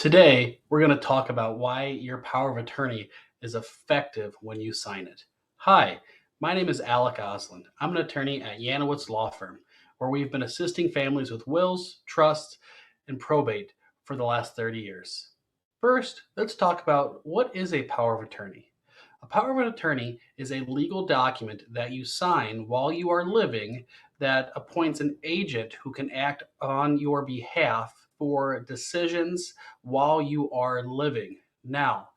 Today, we're going to talk about why your power of attorney is effective when you sign it. Hi, my name is Alec Oslin. I'm an attorney at Yanowitz Law Firm, where we've been assisting families with wills, trusts, and probate for the last 30 years. First, let's talk about what is a power of attorney. A power of attorney is a legal document that you sign while you are living that appoints an agent who can act on your behalf for decisions while you are living. Now,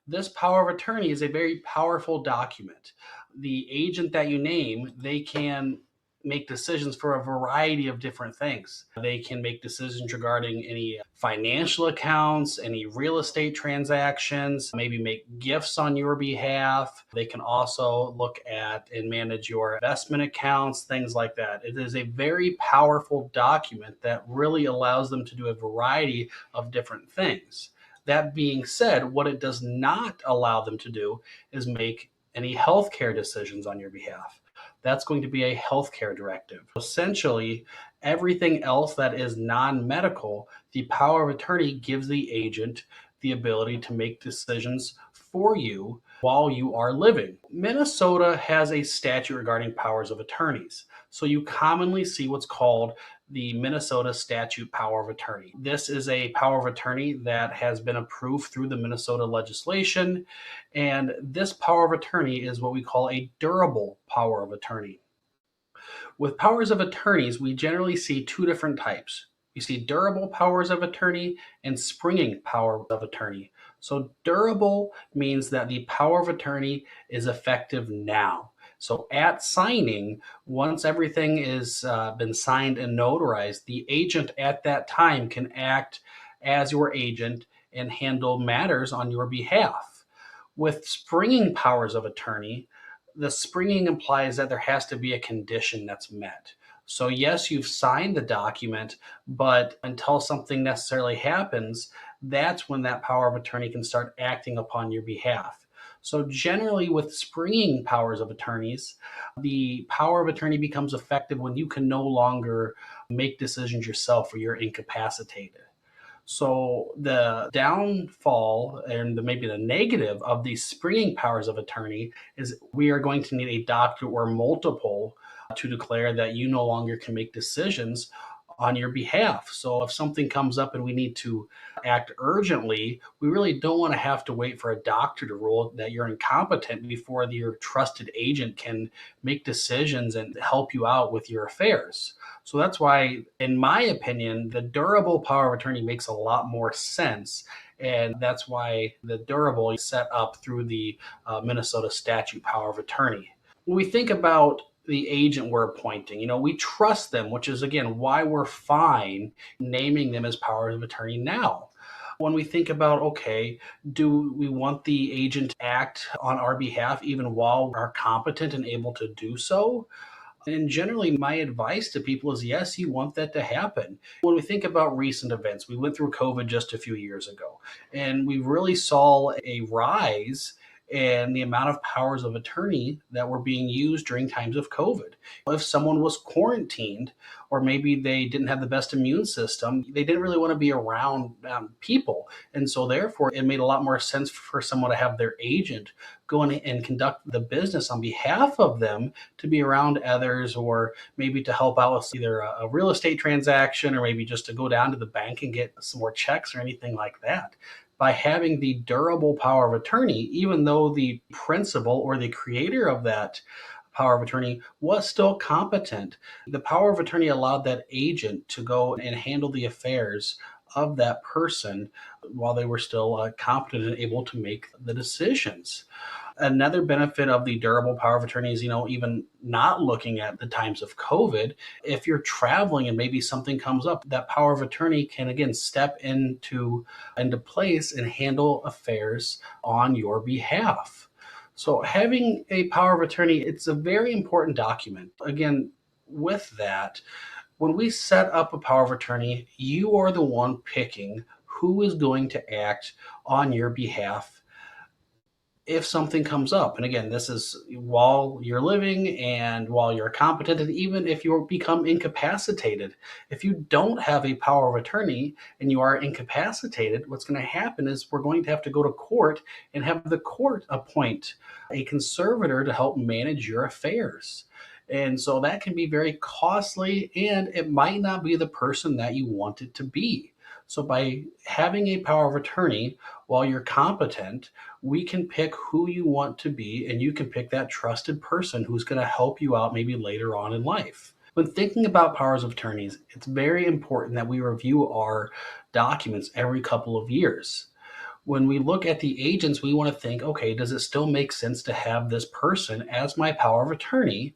this power of attorney is a very powerful document. The agent that you name, they can make decisions for a variety of different things. They can make decisions regarding any financial accounts, any real estate transactions, maybe make gifts on your behalf. They can also look at and manage your investment accounts, things like that. It is a very powerful document that really allows them to do a variety of different things. That being said, what it does not allow them to do is make any healthcare decisions on your behalf. That's going to be a healthcare directive. Essentially, everything else that is non-medical, the power of attorney gives the agent the ability to make decisions for you while you are living. Minnesota has a statute regarding powers of attorneys. So you commonly see what's called the Minnesota Statute Power of Attorney. This is a power of attorney that has been approved through the Minnesota legislation, and this power of attorney is what we call a durable power of attorney. With powers of attorneys, we generally see two different types. We see durable powers of attorney and springing powers of attorney. So durable means that the power of attorney is effective now. So at signing, once everything is been signed and notarized, the agent at that time can act as your agent and handle matters on your behalf. With springing powers of attorney, the springing implies that there has to be a condition that's met. So yes, you've signed the document, but until something necessarily happens, that's when that power of attorney can start acting upon your behalf. So generally with springing powers of attorneys, the power of attorney becomes effective when you can no longer make decisions yourself or you're incapacitated. So the downfall and maybe the negative of these springing powers of attorney is we are going to need a doctor or multiple to declare that you no longer can make decisions on your behalf. So if something comes up and we need to act urgently, we really don't want to have to wait for a doctor to rule that you're incompetent before your trusted agent can make decisions and help you out with your affairs. So that's why, in my opinion, the durable power of attorney makes a lot more sense. And that's why the durable is set up through the Minnesota statute power of attorney. When we think about the agent we're appointing, we trust them, which is again why we're fine naming them as powers of attorney now. When we think about, okay, do we want the agent to act on our behalf even while we're competent and able to do so? And generally, my advice to people is yes, you want that to happen. When we think about recent events, we went through COVID just a few years ago, and we really saw a rise in the amount of powers of attorney that were being used during times of COVID. If someone was quarantined, or maybe they didn't have the best immune system, they didn't really want to be around people. And so therefore, it made a lot more sense for someone to have their agent go in and conduct the business on behalf of them to be around others, or maybe to help out with either a real estate transaction, or maybe just to go down to the bank and get some more checks or anything like that. By having the durable power of attorney, even though the principal or the creator of that power of attorney was still competent, the power of attorney allowed that agent to go and handle the affairs of that person while they were still competent and able to make the decisions. Another benefit of the durable power of attorney is, even not looking at the times of COVID, if you're traveling and maybe something comes up, that power of attorney can again step into place and handle affairs on your behalf. So having a power of attorney, it's a very important document. Again, with that, when we set up a power of attorney, you are the one picking who is going to act on your behalf if something comes up. And again, this is while you're living and while you're competent, and even if you become incapacitated. If you don't have a power of attorney and you are incapacitated, what's going to happen is we're going to have to go to court and have the court appoint a conservator to help manage your affairs. And so that can be very costly, and it might not be the person that you want it to be. So, by having a power of attorney while you're competent, we can pick who you want to be, and you can pick that trusted person who's going to help you out maybe later on in life. When thinking about powers of attorneys, it's very important that we review our documents every couple of years. When we look at the agents, we want to think, okay, does it still make sense to have this person as my power of attorney?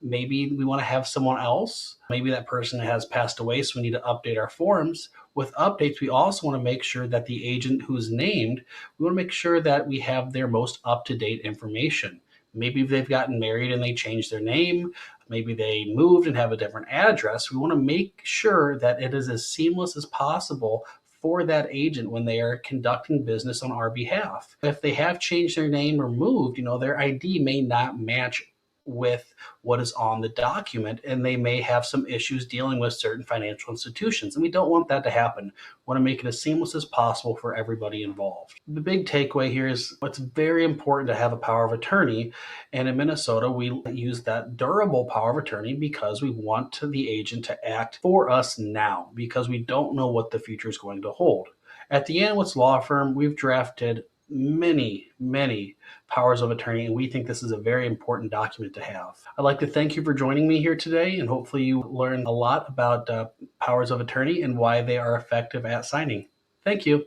Maybe we want to have someone else. Maybe that person has passed away, so we need to update our forms. With updates, we also want to make sure that the agent who's named, we want to make sure that we have their most up-to-date information. Maybe they've gotten married and they changed their name. Maybe they moved and have a different address. We want to make sure that it is as seamless as possible for that agent when they are conducting business on our behalf. If they have changed their name or moved, their ID may not match with what is on the document, and they may have some issues dealing with certain financial institutions. And we don't want that to happen. We want to make it as seamless as possible for everybody involved. The big takeaway here is it's very important to have a power of attorney. And in Minnesota, we use that durable power of attorney because we want the agent to act for us now, because we don't know what the future is going to hold. At the Yanowitz Law Firm, we've drafted many powers of attorney, and we think this is a very important document to have. I'd like to thank you for joining me here today, and hopefully you learned a lot about powers of attorney and why they are effective at signing. Thank you.